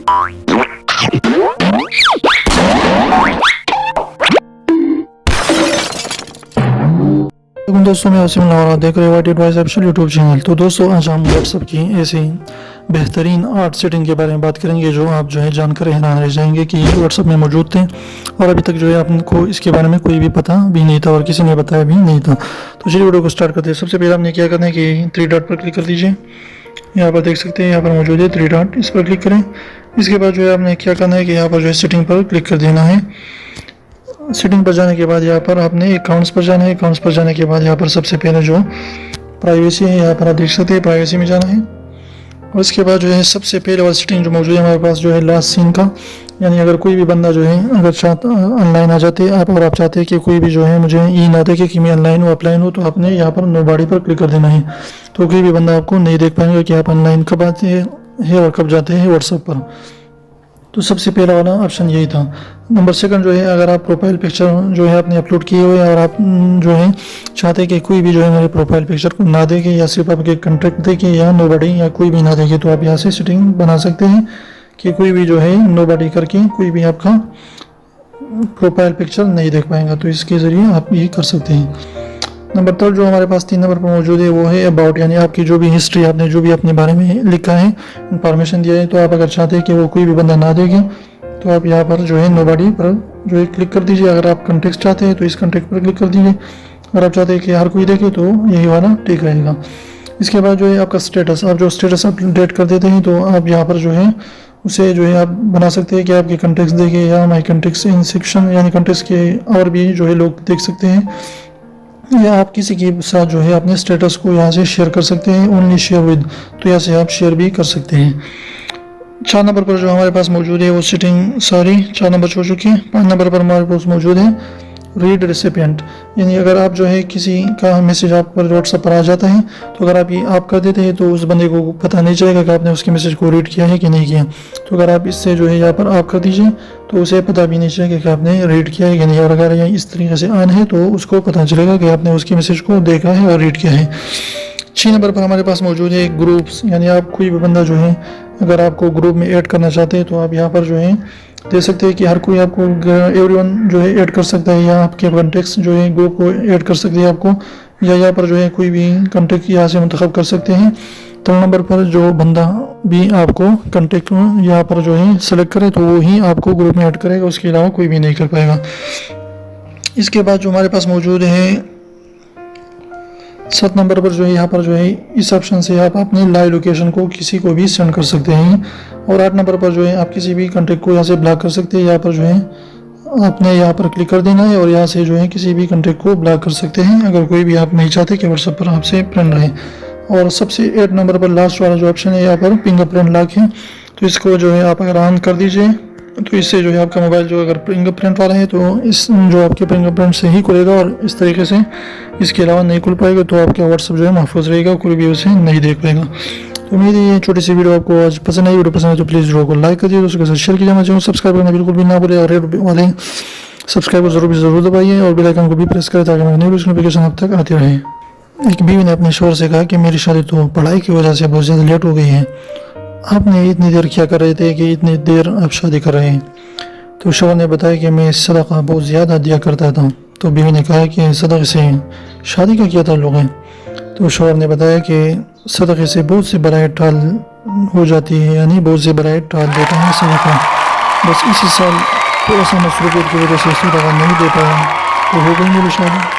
दोस्तों मैं वसीम लाहौरा देख रहे हो एडवाइस ऑफिशियल यूट्यूब चैनल। तो दोस्तों आज हम व्हाट्सएप की ऐसी बेहतरीन 8 सेटिंग के बारे में बात करेंगे जो आप जो है जानकर हैरान रह जाएंगे कि व्हाट्सएप में मौजूद थे और अभी तक जो है आपको इसके बारे में कोई भी पता भी नहीं था और किसी ने बताया भी नहीं था। तो चलिए वीडियो को स्टार्ट करते हैं। सबसे पहले आपने क्या करना है कि 3 डॉट पर क्लिक कर दीजिए। यहाँ पर देख सकते हैं यहाँ पर मौजूद है 3 डॉट, इस पर क्लिक करें। इसके बाद जो है आपने क्या करना है कि यहाँ पर जो है सेटिंग पर क्लिक कर देना है। सेटिंग पर जाने के बाद यहाँ पर आपने अकाउंट्स पर जाना है। अकाउंट्स पर जाने के बाद यहाँ पर सबसे पहले जो प्राइवेसी है यहाँ पर आप देख सकते हैं प्राइवेसी में जाना है। और इसके बाद जो है सबसे पहले वाला सेटिंग जो मौजूद है हमारे पास जो है लास्ट सीन का, यानी अगर कोई भी बंदा जो है अगर ऑनलाइन आ जाते हैं आप और आप चाहते हैं कि कोई भी जो है मुझे ये ना देखे कि मैं ऑनलाइन हूँ ऑफलाइन हूँ, तो आपने यहाँ पर नो बॉडी पर क्लिक कर देना है। तो कोई भी बंदा आपको नहीं देख पाएंगे कि आप ऑनलाइन कब आते हैं और कब जाते हैं व्हाट्सएप पर। तो सबसे पहला वाला ऑप्शन यही था। नंबर सेकंड जो है अगर आप प्रोफाइल पिक्चर जो है आपने अपलोड किए हुए और आप जो है चाहते हैं कि कोई भी जो है मेरे प्रोफाइल पिक्चर को ना देखे या सिर्फ आपके कंटेक्ट देखे या नोबडी या कोई भी ना देखे, तो आप यहाँ से सेटिंग बना सकते हैं कि कोई भी जो है नोबडी करके कोई भी आपका प्रोफाइल पिक्चर नहीं देख पाएंगा। तो इसके ज़रिए आप ये कर सकते हैं। नंबर 3 जो हमारे पास 3 नंबर पर मौजूद है वो है अबाउट, यानी आपकी जो भी हिस्ट्री आपने जो भी अपने बारे में लिखा है इंफॉर्मेशन दिया है, तो आप अगर चाहते हैं कि वो कोई भी बंदा ना देखे तो आप यहाँ पर जो है नोबडी पर जो है क्लिक कर दीजिए। अगर आप कंटेक्ट चाहते हैं तो इस कंटेक्ट पर क्लिक कर दीजिए। अगर आप चाहते हैं कि हर कोई देखे तो यही वाला ठीक रहेगा। इसके बाद जो है आपका स्टेटस, आप जो स्टेटस अपडेट कर देते हैं तो आप यहाँ पर जो है उसे जो है आप बना सकते हैं कि आपके कंटेक्ट देखे या माई कंटेक्ट इन सेक्शन, यानी कंटेक्ट के और भी जो है लोग देख सकते हैं, या आप किसी के साथ जो है अपने स्टेटस को यहाँ से शेयर कर सकते हैं। ओनली शेयर विद, तो यहाँ से आप शेयर भी कर सकते हैं। 4 नंबर पर जो हमारे पास मौजूद है वो सेटिंग 4 नंबर हो चुकी है। 5 नंबर पर हमारे पास मौजूद है रीड रेसिपिएंट, यानी अगर आप जो है किसी का मैसेज आप पर व्हाट्सएप पर आ जाता है तो अगर आप ये आप कर देते हैं तो उस बंदे को पता नहीं चलेगा कि आपने उसके मैसेज को रीड किया है कि नहीं किया। तो अगर आप इससे जो है यहाँ पर आप कर दीजिए तो उसे पता भी नहीं चलेगा कि आपने रीड किया है कि नहीं। और अगर ये इस तरीके से ऑन है तो उसको पता चलेगा कि आपने उसके मैसेज को देखा है और रीड किया है। 6 नंबर पर हमारे पास मौजूद है ग्रुप्स, यानी आप कोई भी बंदा जो है अगर आपको ग्रुप में ऐड करना चाहते हैं तो आप यहाँ पर जो है दे सकते हैं कि हर कोई आपको एवरीवन जो है ऐड कर सकता है, या आपके कॉन्टेक्ट्स जो है ग्रुप को ऐड कर सकते हैं आपको, या यहाँ पर जो है कोई भी कॉन्टेक्ट यहाँ से मुंतखब कर सकते हैं। 3 नंबर पर जो बंदा भी आपको कॉन्टेक्ट यहाँ पर जो है सेलेक्ट करे तो वो ही आपको ग्रुप में ऐड करेगा, उसके अलावा कोई भी नहीं कर पाएगा। इसके बाद जो हमारे पास मौजूद है 7 नंबर पर जो है यहाँ पर जो है इस ऑप्शन से आप अपनी लाइव लोकेशन को किसी को भी सेंड कर सकते हैं। और 8 नंबर पर जो है आप किसी भी कॉन्टेक्ट को यहाँ से ब्लॉक कर सकते हैं। यहाँ पर जो है आपने यहाँ पर क्लिक कर देना है और यहाँ से जो है किसी भी कॉन्टेक्ट को ब्लॉक कर सकते हैं अगर कोई भी आप नहीं चाहते कि व्हाट्सएप पर आपसे फ्रेंड रहे। और सबसे 8 नंबर पर लास्ट वाला जो ऑप्शन है यहाँ पर फिंगरप्रिंट लॉक है, तो इसको जो है आप अगर ऑन कर दीजिए तो इससे जो है आपका मोबाइल जो अगर फिंगरप्रिंट वाला है तो इस जो आपके फिंगरप्रिंट से ही खुलेगा और इस तरीके से इसके अलावा नहीं खुल पाएगा। तो आपका व्हाट्सएप जो है महफूज रहेगा, कोई भी उसे नहीं देख पाएगा। तो उम्मीद है ये छोटी सी वीडियो आपको आज पसंद आई। वीडियो पसंद है तो प्लीज़ वीडियो को लाइक कर दिए, दोस्तों के साथ शेयर कीजिए। चैनल सब्सक्राइब करना बिल्कुल भी ना भूलें और रेड वाले सब्सक्राइब को जरूर दबाइए और बेल आइकन को भी प्रेस करें ताकि मेरी न्यू नोटिफिकेशन अब तक आती रहे। एक बीवी ने अपने शोहर से कहा कि मेरी शादी तो पढ़ाई की वजह से बहुत ज़्यादा लेट हो गई है, आपने इतनी देर क्या कर रहे थे कि इतनी देर आप शादी कर रहे हैं। तो शोहर ने बताया कि मैं सदका बहुत ज़्यादा दिया करता था। तो बीवी ने कहा कि सदक़े से शादी का क्या ताल्लुक़ है। तो शोहर ने बताया कि सदक़े से बहुत से बलाएं टाल हो जाती है, यानी बहुत से बलाएं टाल देता है सदका। बस इसी साल थोड़ा सा मसरूफियत की वजह से सदका नहीं दे पाया तो हो गई मेरी शादी।